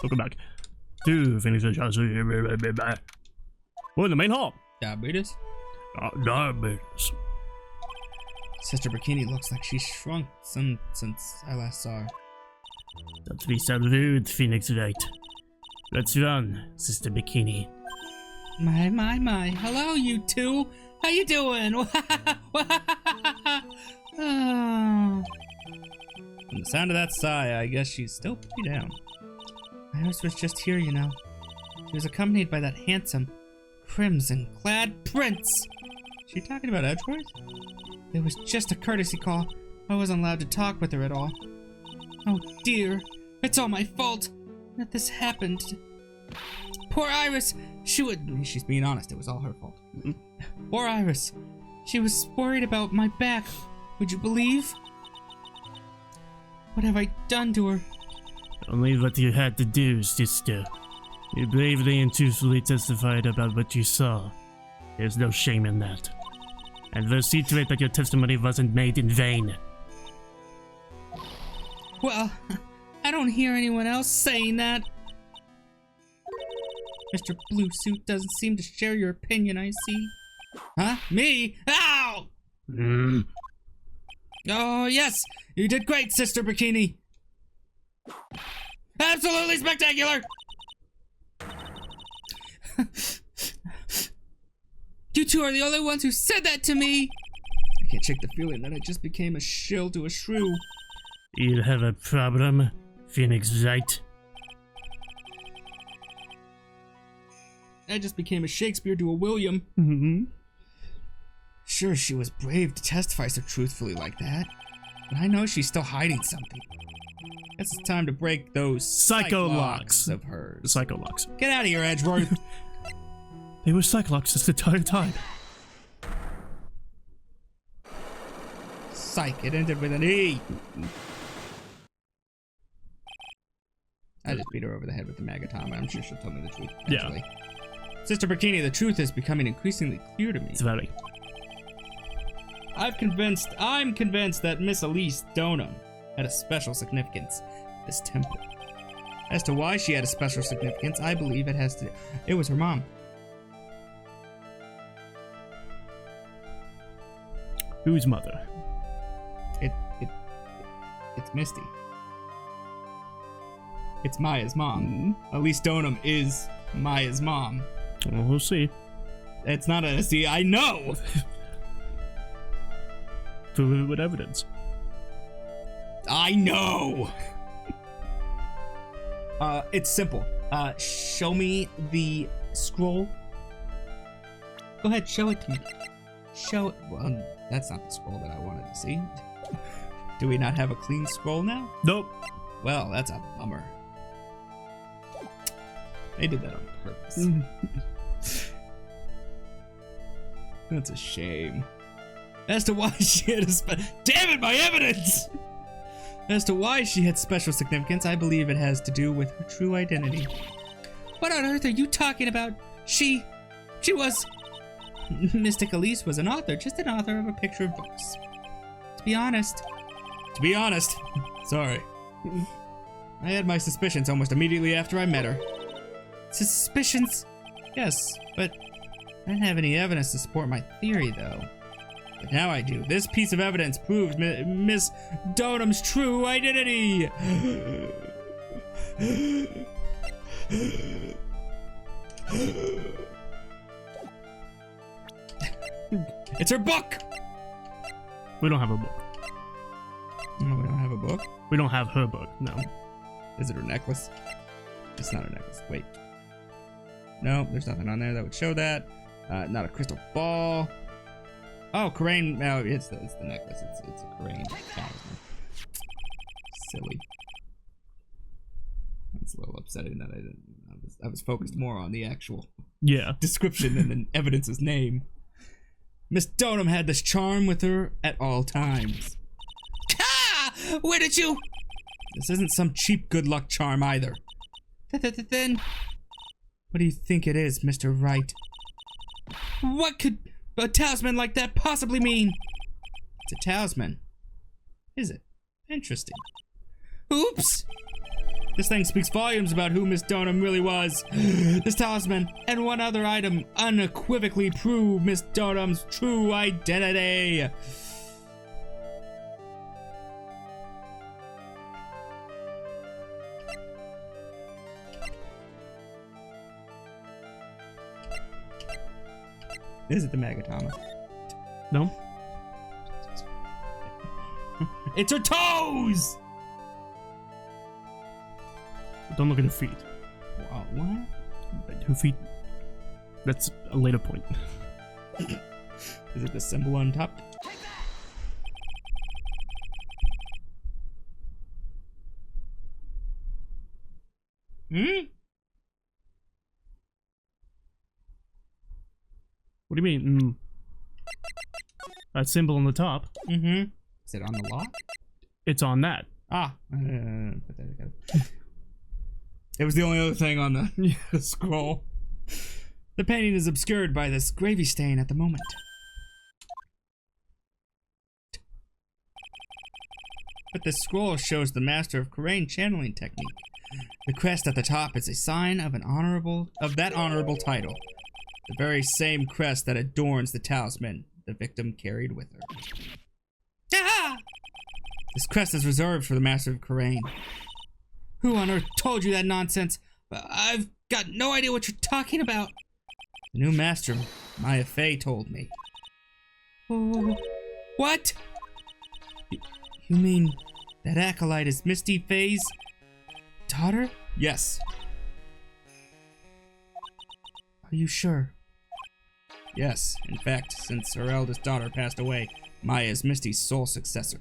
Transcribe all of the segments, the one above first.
Welcome back to Phoenix Johnson. We're in the main hall. Diabetes? Diabetes. Sister Bikini looks like she's shrunk since I last saw her. Don't be so rude, Phoenix Wright. Let's run, Sister Bikini. My. Hello, you two. How you doing? From the sound of that sigh, I guess she's still pretty down. Iris was just here, you know. She was accompanied by that handsome, crimson-clad prince. She talking about Edgeworth? It was just a courtesy call. I wasn't allowed to talk with her at all. Oh dear, it's all my fault that this happened. Poor Iris, she's being honest, it was all her fault. Poor Iris, she was worried about my back. Would you believe? What have I done to her? Only what you had to do, sister. You bravely and truthfully testified about what you saw. There's no shame in that. And we'll see to it that your testimony wasn't made in vain. Well, I don't hear anyone else saying that. Mr. Blue Suit doesn't seem to share your opinion, I see. Huh? Me? Ow! Oh, yes! You did great, Sister Bikini! Absolutely spectacular! You two are the only ones who said that to me! I can't shake the feeling that I just became a shill to a shrew. You have a problem, Phoenix Wright? I just became a Shakespeare to a William. Sure, she was brave to testify so truthfully like that, but I know she's still hiding something. Guess it's time to break those Psycho locks of hers. Psycho locks. Get out of here, Edgeworth. They were Psycholocks this entire time. Psych, it ended with an E. I just beat her over the head with the magatama. I'm sure she'll tell me the truth eventually. Yeah. Sister Bikini, the truth is becoming increasingly clear to me. It's very. I'm convinced that Miss Elise Donham had a special significance at this temple. As to why she had a special significance, I believe it was her mom. Whose mother? It's Misty. It's Maya's mom. Elise Donham is Maya's mom. Well, we'll see. It's not a see. I know. Prove it with evidence. I know. It's simple. Show me the scroll. Go ahead, show it to me. Show it. Well, that's not the scroll that I wanted to see. Do we not have a clean scroll now? Nope. Well, that's a bummer. They did that on purpose. That's a shame. As to why she had damn it, my evidence! As to why she had special significance, I believe it has to do with her true identity. What on earth are you talking about? She was... Mystic Elise was an author, just an author of a picture of books. To be honest, sorry. I had my suspicions almost immediately after I met her. Suspicions? Yes, but I didn't have any evidence to support my theory, though. But now I do. This piece of evidence proves Miss Donham's true identity! It's her book! We don't have a book. No, we don't have a book? We don't have her book, no. Is it her necklace? It's not her necklace. Wait. No, there's nothing on there that would show that. Not a crystal ball. Oh, Karain. No, it's the necklace. It's a Karain talisman. Silly. It's a little upsetting that I was focused more on the actual description and then evidence's name. Miss Donham had this charm with her at all times. Ah! Where did you? This isn't some cheap good luck charm either. Then, what do you think it is, Mr. Wright? What could a talisman like that possibly mean? It's a talisman. Is it? Interesting. Oops! This thing speaks volumes about who Miss Donham really was. This talisman and one other item unequivocally prove Miss Donham's true identity. Is it the Magatama? No? It's her toes! Don't look at her feet. What? Her feet. That's a later point. Is it the symbol on top? Hmm? What do you mean? That symbol on the top. Mm-hmm. Is it on the lock? It's on that. Ah. Put that together. It was the only other thing on the scroll. The painting is obscured by this gravy stain at the moment. But the scroll shows the master of Karain channeling technique. The crest at the top is a sign of that honorable title. The very same crest that adorns the talisman the victim carried with her. Ah! This crest is reserved for the master of Karain. Who on earth told you that nonsense? I've got no idea what you're talking about. The new master, Maya Fey, told me. Oh, what? You mean that acolyte is Misty Fey's daughter? Yes. Are you sure? Yes. In fact, since her eldest daughter passed away, Maya is Misty's sole successor.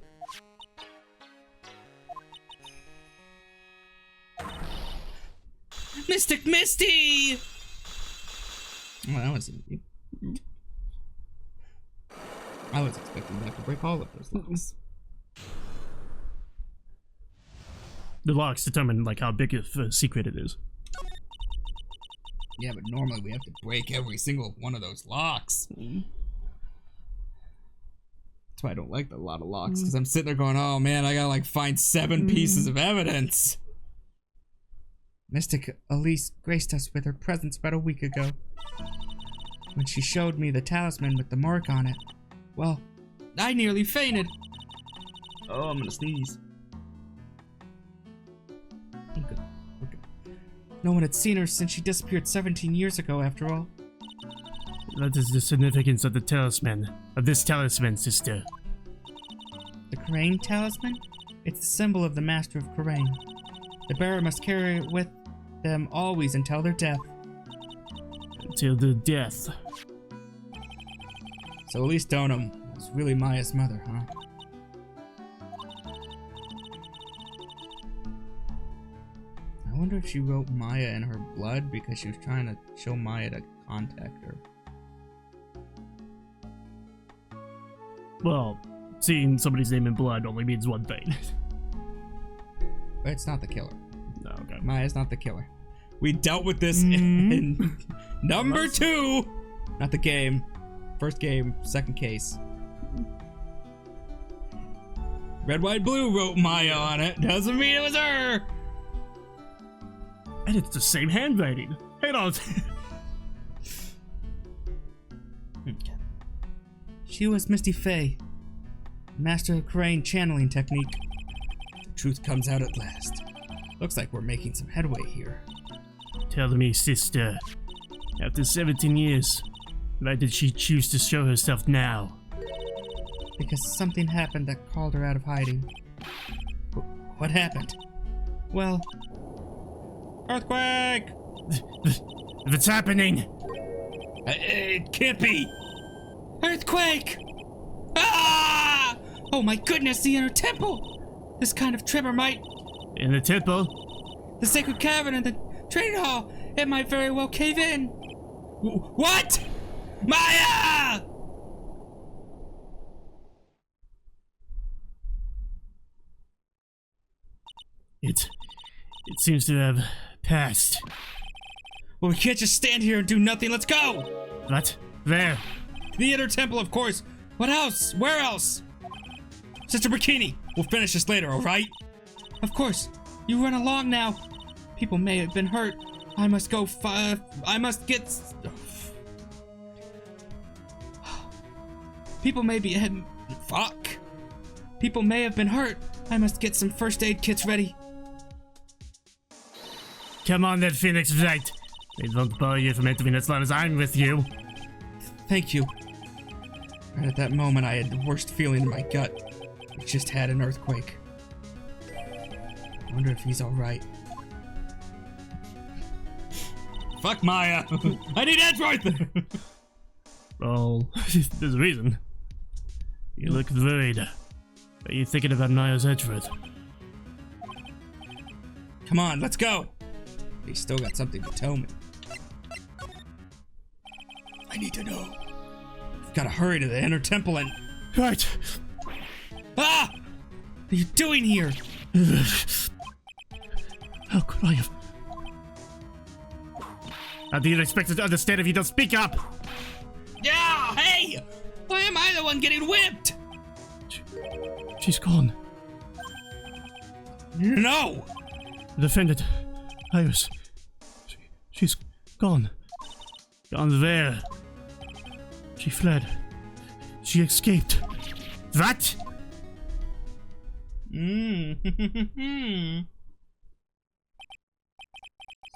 Mystic Misty! Well, that was easy. I was expecting that to break all of those locks. The locks determine like how big of a secret it is. Yeah, but normally we have to break every single one of those locks. That's why I don't like a lot of locks, because I'm sitting there going, oh man, I gotta like find 7 pieces of evidence. Mystic Elise graced us with her presence about a week ago. When she showed me the talisman with the mark on it, well, I nearly fainted. Oh, I'm gonna sneeze. Okay. No one had seen her since she disappeared 17 years ago, after all. That is the significance of the talisman. Of this talisman, sister. The Karain talisman? It's the symbol of the master of Karain. The bearer must carry it with them always until their death. Until their death. So Elise Donham was really Maya's mother, huh? I wonder if she wrote Maya in her blood because she was trying to show Maya to contact her. Well, seeing somebody's name in blood only means one thing. But it's not the killer. No, okay. Maya's not the killer. We dealt with this in number 2! Not the game. First game, second case. Red, White, Blue wrote Maya on it. Doesn't mean it was her! And it's the same handwriting. Hang on. She was Misty Fey, master of Karain channeling technique. The truth comes out at last. Looks like we're making some headway here. Tell me, sister, after 17 years, why did she choose to show herself now? Because something happened that called her out of hiding. What happened? Well... Earthquake! If it's happening! It can't be! Earthquake! Ah! Oh my goodness, the inner temple! This kind of tremor might... In the temple? The sacred cavern and the trading hall! It might very well cave in! What? Maya! It seems to have passed. Well, we can't just stand here and do nothing. Let's go! What? There. The inner temple, of course. What else? Where else? Sister Bikini, we'll finish this later, alright? Of course. You run along now. People may have been hurt. I must go I must get... People may be... Fuck. People may have been hurt. I must get some first aid kits ready. Come on then, Phoenix Wright. They won't bother you from entering as long as I'm with you. Thank you. Right at that moment, I had the worst feeling in my gut. I just had an earthquake. I wonder if he's alright. Fuck Maya! I need Edgeworth! Well, there's a reason. You look worried. Are you thinking about Maya's Edgeworth? Come on, let's go! He's still got something to tell me. I need to know. We've gotta hurry to the inner temple and... Right! Ah! What are you doing here? How could I have... How do you expect to understand if you don't speak up? Yeah, hey! Why am I the one getting whipped? She's gone. No! The defendant, Iris. She's gone. Gone there. She fled. She escaped. What?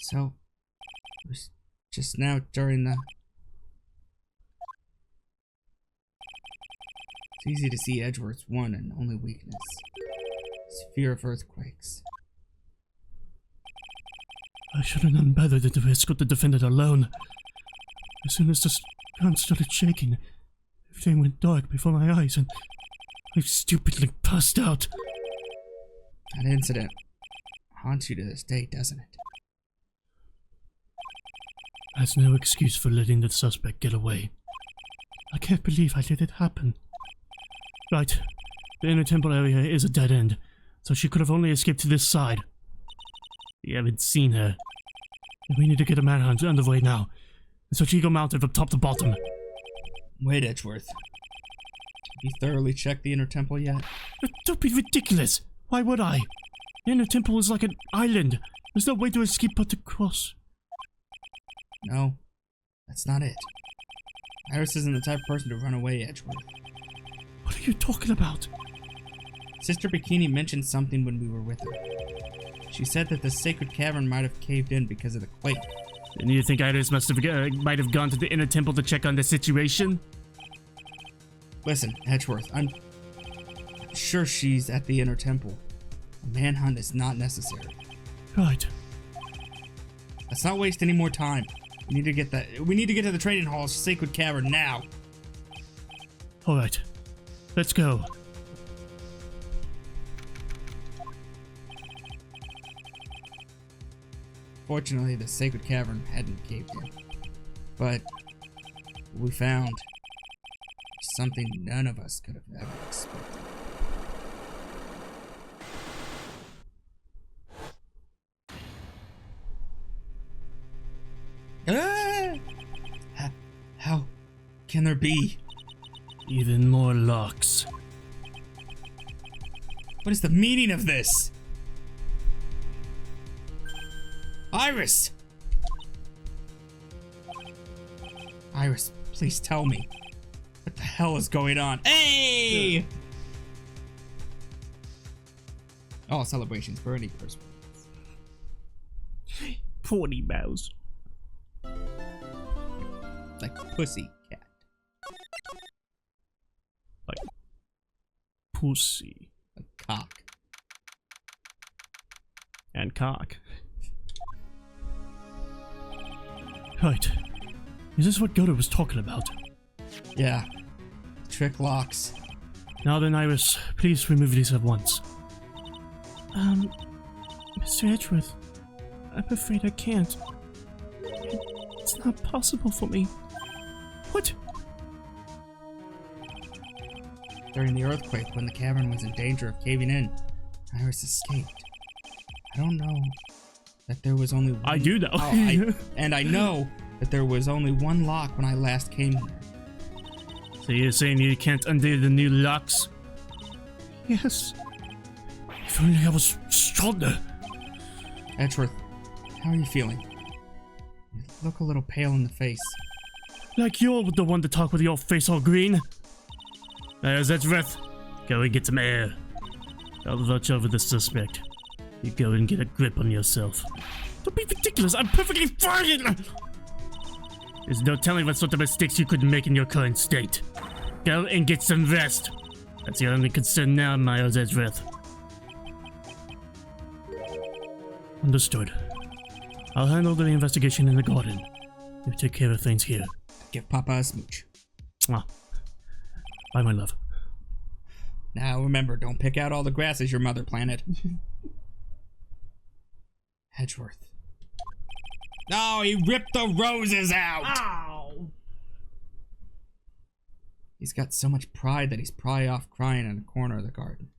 So, it was just now during the... It's easy to see Edgeworth's one and only weakness. His fear of earthquakes. I should have known better than to escort the defendant alone. As soon as the ground started shaking, everything went dark before my eyes and I stupidly passed out. That incident haunts you to this day, doesn't it? That's no excuse for letting the suspect get away. I can't believe I let it happen. Right, the inner temple area is a dead end, so she could have only escaped to this side. We haven't seen her. And we need to get a manhunt underway now. And so she go mounted from top to bottom. Wait, Edgeworth. Have you thoroughly checked the inner temple yet? Don't be ridiculous! Why would I? The inner temple is like an island. There's no way to escape but to cross. No, that's not it. Iris isn't the type of person to run away, Edgeworth. What are you talking about? Sister Bikini mentioned something when we were with her. She said that the sacred cavern might have caved in because of the quake. And you think Iris might have gone to the inner temple to check on the situation? Listen, Edgeworth, I'm sure she's at the inner temple. A manhunt is not necessary. Right. Let's not waste any more time. We need to get to the training hall's sacred cavern now. Alright. Let's go. Fortunately, the sacred cavern hadn't caved in. But what we found is something none of us could have ever expected. How can there be? Even more locks. What is the meaning of this? Iris! Iris, please tell me. What the hell is going on? Hey! All celebrations for any person. Porty mouse. Like pussy cat. Like pussy. Like cock. And cock. Right. Is this what Godo was talking about? Yeah. Trick locks. Now then, Iris, please remove these at once. Mr. Edgeworth, I'm afraid I can't. It's not possible for me. What? During the earthquake, when the cavern was in danger of caving in, Iris escaped. I don't know that there was only one... I do know. And I know that there was only one lock when I last came here. So you're saying you can't undo the new locks? Yes. If only I was stronger. Edgeworth, how are you feeling? You look a little pale in the face. Like you're the one to talk with your face all green. There's Edgeworth. Go and get some air. I'll watch over the suspect. You go and get a grip on yourself. Don't be ridiculous. I'm perfectly fine. There's no telling what sort of mistakes you could make in your current state. Go and get some rest. That's your only concern now, Miles Edgeworth. Understood. I'll handle the investigation in the garden. You take care of things here. Give Papa a smooch. Mwah. Bye, my love. Now remember, don't pick out all the grasses your mother planted. Edgeworth. No, he ripped the roses out! Ow! He's got so much pride that he's probably off crying in a corner of the garden.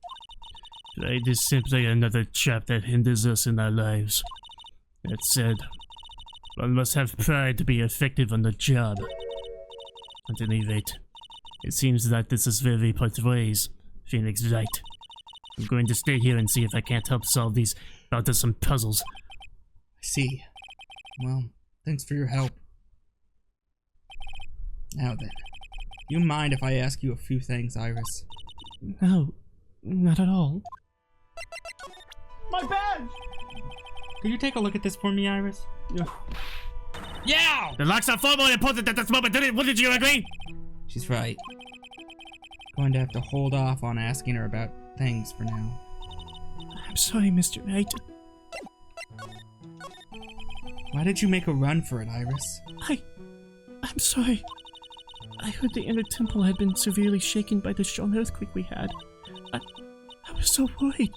Pride is simply another trap that hinders us in our lives. That said, one must have pride to be effective on the job. At any rate, it seems that this is very part ways, Phoenix Wright. I'm going to stay here and see if I can't help solve these bothersome puzzles. I see. Well, thanks for your help. Now then, you mind if I ask you a few things, Iris? No, not at all. My badge! Could you take a look at this for me, Iris? Yeah! The locks are far more important at this moment, wouldn't you agree? She's right. Going to have to hold off on asking her about things for now. I'm sorry, Mr. Wright. Why did you make a run for it, Iris? I'm sorry. I heard the inner temple had been severely shaken by the strong earthquake we had. I was so worried.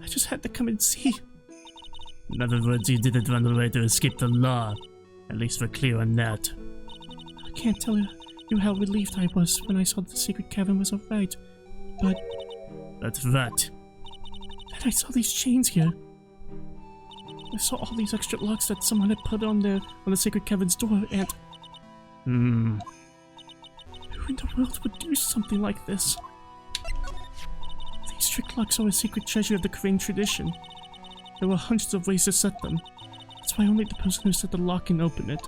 I just had to come and see. In other words, you didn't run away to escape the law. At least we're clear on that. I can't tell you how relieved I was when I saw the secret cavern was alright. But what? That I saw these chains here. I saw all these extra locks that someone had put on there on the sacred cavern's door, and... Who in the world would do something like this? These trick locks are a secret treasure of the Korean tradition. There were hundreds of ways to set them. That's why only the person who set the lock can open it.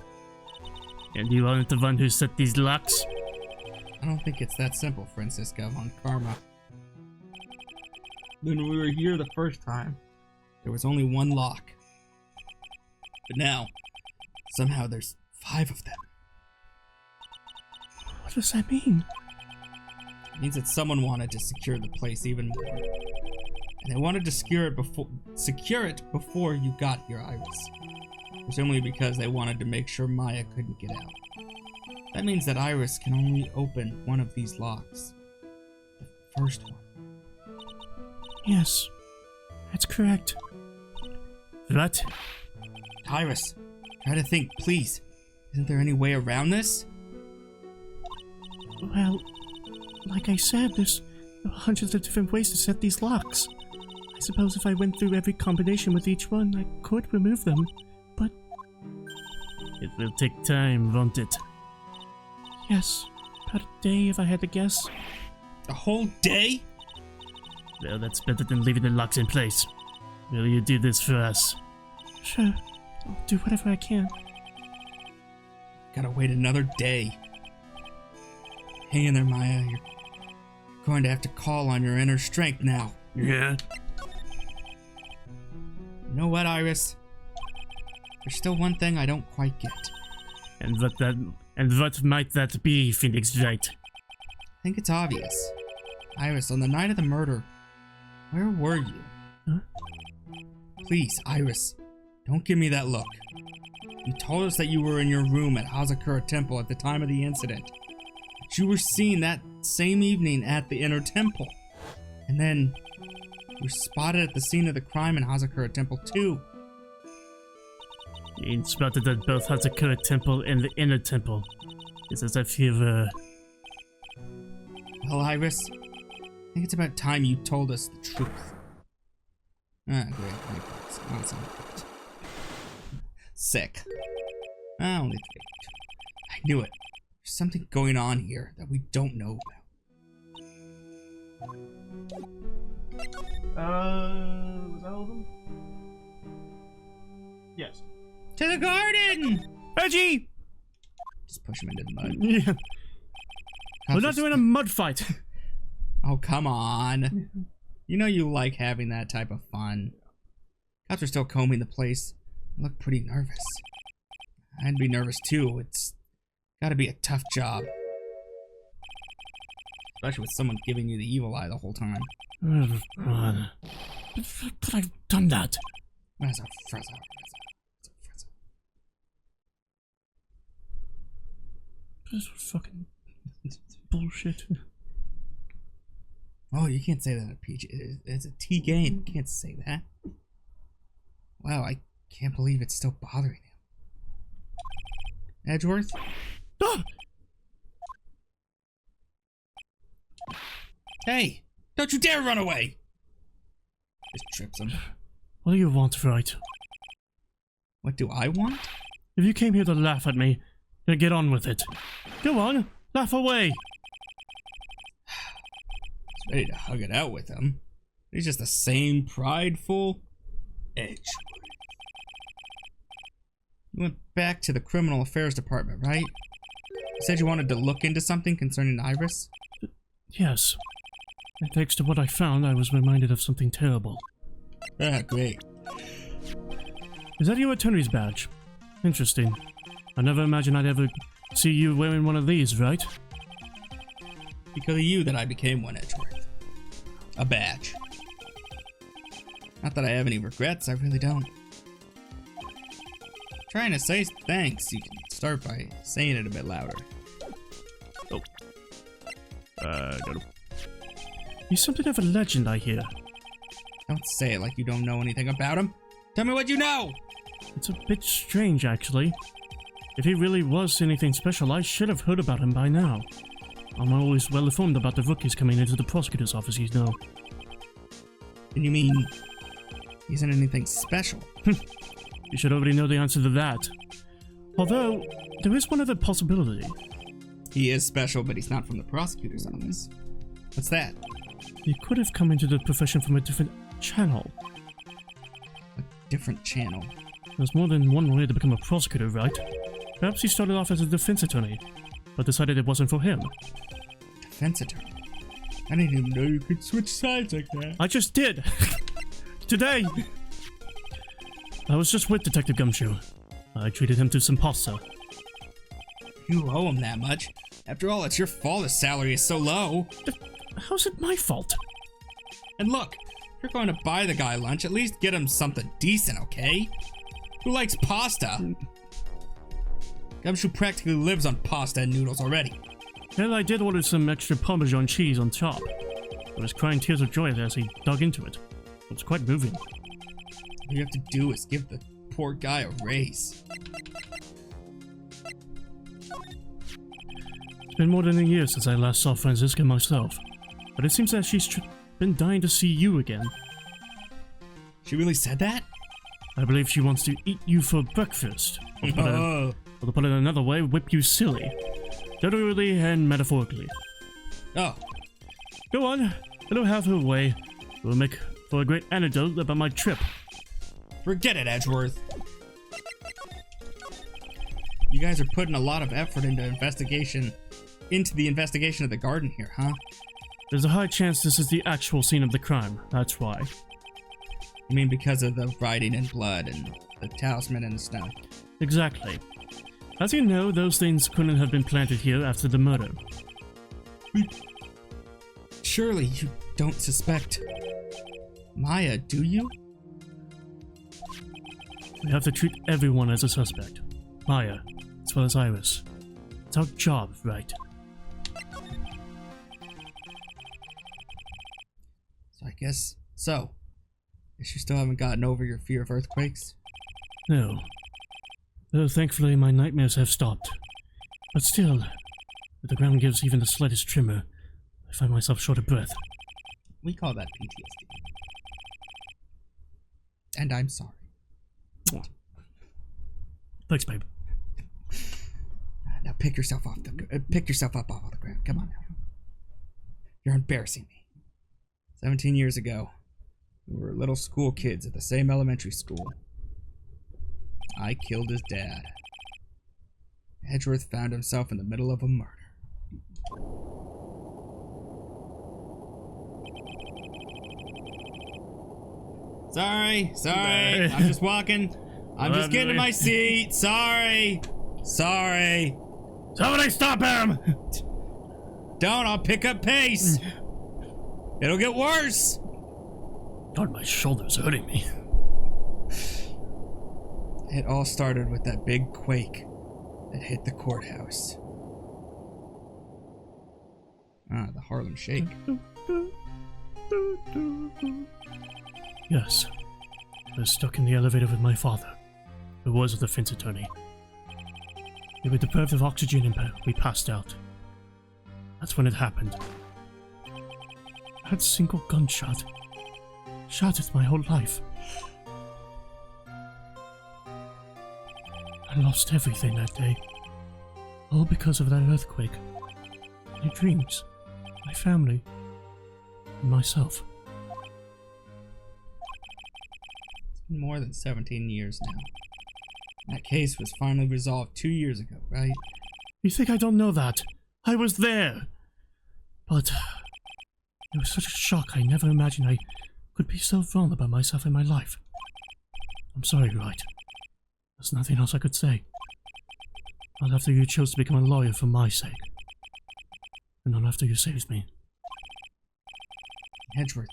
And you aren't the one who set these locks? I don't think it's that simple, Francisca von Karma. When we were here the first time, there was only one lock. But now, somehow there's 5 of them. What does that mean? It means that someone wanted to secure the place even more. And they wanted to secure it before you got here, Iris. Presumably because they wanted to make sure Maya couldn't get out. That means that Iris can only open one of these locks. The first one. Yes, that's correct. What? Iris, try to think, please. Isn't there any way around this? Well, like I said, there's hundreds of different ways to set these locks. I suppose if I went through every combination with each one, I could remove them, but... It will take time, won't it? Yes, about a day if I had to guess. A whole day? Well, that's better than leaving the locks in place. Will you do this for us? Sure, I'll do whatever I can. Gotta wait another day. Hang in there, Maya. You're going to have to call on your inner strength now. Yeah? You know what, Iris? There's still one thing I don't quite get. And what might that be, Phoenix Wright? I think it's obvious. Iris, on the night of the murder, where were you? Huh? Please, Iris, don't give me that look. You told us that you were in your room at Hazakura Temple at the time of the incident. But you were seen that same evening at the Inner Temple. And then you were spotted at the scene of the crime in Hazakura Temple too. Being spotted at both Hazakura Temple and the Inner Temple. It's as if you were... Well, Iris, I think it's about time you told us the truth. Ah, great. Awesome. Sick. Only 3. I knew it. There's something going on here that we don't know about. was that all of them? Yes. To the garden! Reggie! Just push him into the mud. Yeah. We're not doing a mud fight. Oh, come on. You know you like having that type of fun. Cops are still combing the place. I look pretty nervous. I'd be nervous too. It's gotta be a tough job. Especially with someone giving you the evil eye the whole time. Oh, God. But I've done that. That's a frezzo. This is fucking bullshit. Oh, you can't say that at PG. It's a T game. You can't say that. Wow, I can't believe it's still bothering him. Edgeworth? Ah! Hey! Don't you dare run away! Just trips him. What do you want, right? What do I want? If you came here to laugh at me, then get on with it. Go on, laugh away. He's ready to hug it out with him. He's just the same prideful Edgeworth. You went back to the criminal affairs department, right? You said you wanted to look into something concerning Iris? Yes. And thanks to what I found, I was reminded of something terrible. Ah, great. Is that your attorney's badge? Interesting. I never imagined I'd ever see you wearing one of these, right? Because of you that I became one, Edgeworth. A badge. Not that I have any regrets, I really don't. Trying to say thanks, you can start by saying it a bit louder. Oh. Got him. He's something of a legend, I hear. Don't say it like you don't know anything about him. Tell me what you know! It's a bit strange, actually. If he really was anything special, I should have heard about him by now. I'm always well informed about the rookies coming into the prosecutor's office, you know. And you mean he isn't anything special? You should already know the answer to that. Although, there is one other possibility. He is special, but he's not from the prosecutor's office. What's that? He could have come into the profession from a different channel. A different channel. There's more than one way to become a prosecutor, right? Perhaps he started off as a defense attorney, but decided it wasn't for him. Defense attorney? I didn't even know you could switch sides like that. I just did! Today! I was just with Detective Gumshoe. I treated him to some pasta. You owe him that much. After all, it's your fault his salary is so low. How's it my fault? And look, if you're going to buy the guy lunch, at least get him something decent, okay? Who likes pasta? Gumshoe practically lives on pasta and noodles already. And I did order some extra Parmesan cheese on top. I was crying tears of joy as he dug into it. It was quite moving. All you have to do is give the poor guy a raise. It's been more than a year since I last saw Franziska myself, but it seems that she's been dying to see you again. She really said that? I believe she wants to eat you for breakfast. Or to put it another way, whip you silly. Literally and metaphorically. Oh. Go on, let her have her way. It will make for a great anecdote about my trip. Forget it, Edgeworth. You guys are putting a lot of effort into the investigation of the garden here, huh? There's a high chance this is the actual scene of the crime, that's why. You mean because of the writing in blood and the talisman in the snow? Exactly. As you know, those things couldn't have been planted here after the murder. Surely you don't suspect Maya, do you? We have to treat everyone as a suspect. Maya, as well as Iris. It's our job, right? So I guess so. Guess you still haven't gotten over your fear of earthquakes? No. Though thankfully my nightmares have stopped. But still, if the ground gives even the slightest tremor, I find myself short of breath. We call that PTSD. And I'm sorry. Thanks, babe. Now pick yourself up off the ground. Come on now. You're embarrassing me. 17 years ago, we were little school kids at the same elementary school. I killed his dad. Edgeworth found himself in the middle of a murder. Sorry. I'm just walking. I'm just getting to my seat. Sorry. Somebody stop him! Don't, I'll pick up pace. It'll get worse. God, my shoulder's hurting me. It all started with that big quake that hit the courthouse. The Harlem Shake. Yes. I was stuck in the elevator with my father, who was a defense attorney. We were deprived of oxygen and we passed out. That's when it happened. That single gunshot shattered my whole life. I lost everything that day. All because of that earthquake. My dreams, my family, and myself. It's been more than 17 years now. That case was finally resolved 2 years ago, right? You think I don't know that? I was there! But it was such a shock I never imagined I could be so wrong about myself in my life. I'm sorry, Wright. There's nothing else I could say. Not after you chose to become a lawyer for my sake. And not after you saved me. Edgeworth,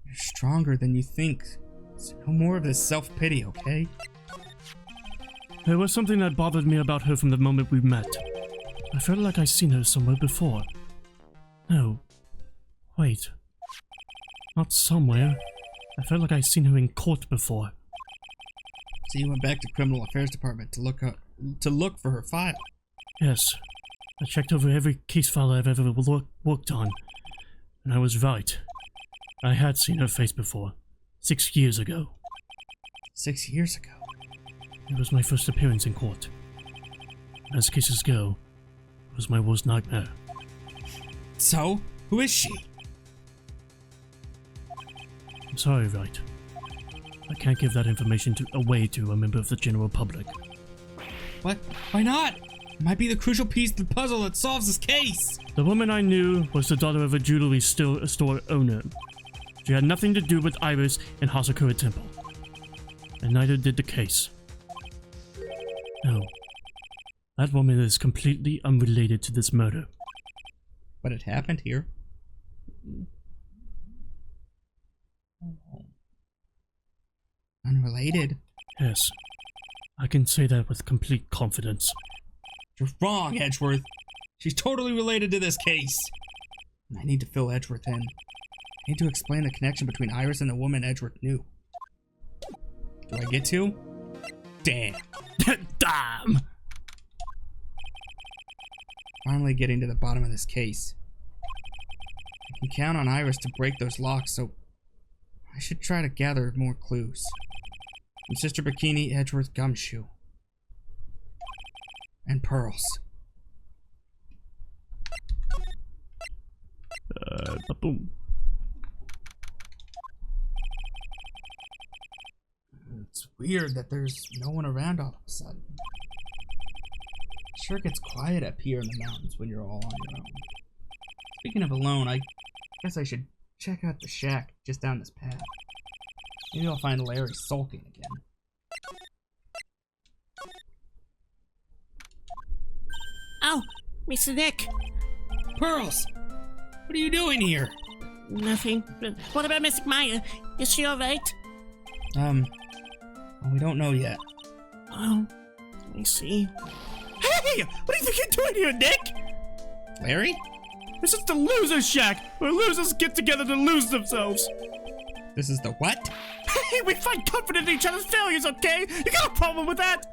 you're stronger than you think. So no more of this self-pity, okay? There was something that bothered me about her from the moment we met. I felt like I'd seen her somewhere before. No. Wait. Not somewhere. I felt like I'd seen her in court before. So you went back to Criminal Affairs Department to look for her file? Yes. I checked over every case file I've ever worked on. And I was right. I had seen her face before. 6 years ago. 6 years ago? It was my first appearance in court. As cases go, it was my worst nightmare. So, who is she? I'm sorry, Wright. I can't give that information away to a member of the general public. What? Why not? It might be the crucial piece of the puzzle that solves this case. The woman I knew was the daughter of a jewelry store owner. She had nothing to do with Iris and Hasakura Temple. And neither did the case. No. That woman is completely unrelated to this murder. But it happened here. Unrelated? Yes. I can say that with complete confidence. You're wrong, Edgeworth. She's totally related to this case. I need to fill Edgeworth in. I need to explain the connection between Iris and the woman Edgeworth knew. Do I get to? Damn. Damn! Finally getting to the bottom of this case. I can count on Iris to break those locks, so I should try to gather more clues. From Sister Bikini, Edgeworth Gumshoe. And pearls. Boom. It's weird that there's no one around all of a sudden. Sure gets quiet up here in the mountains when you're all on your own. Speaking of alone, I guess I should check out the shack just down this path. Maybe I'll find Larry sulking again. Oh, Mr. Nick. Pearls! What are you doing here? Nothing. What about Miss Maya? Is she alright? Well, we don't know yet. Oh, I see. Hey! What do you think you're doing here, Nick? Larry? This is the loser shack, where losers get together to lose themselves. This is the what? Hey, we find comfort in each other's failures, okay? You got a problem with that?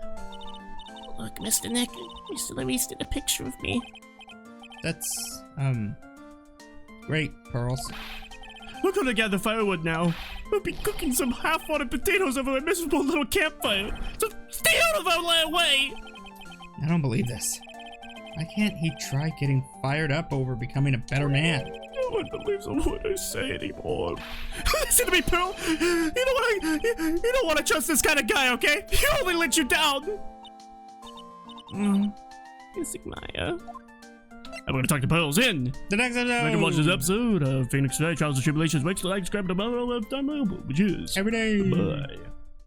Look, Mr. Nick, Mr. Louise did a picture of me. That's, great, Pearls. We're gonna gather firewood now. We'll be cooking some half-watered potatoes over a miserable little campfire. So stay out of our way! I don't believe this. Why can't he try getting fired up over becoming a better man? No one believes a word I say anymore. Listen to me, Pearl. You don't want to trust this kind of guy, okay? He only let you down. Music Maya. I'm gonna talk to Pearl's in. The next episode. I can watch this episode of Phoenix Wright, Trials and Tribulations. Wait till I subscribe tomorrow. I've done my own. Cheers. Every day. Bye.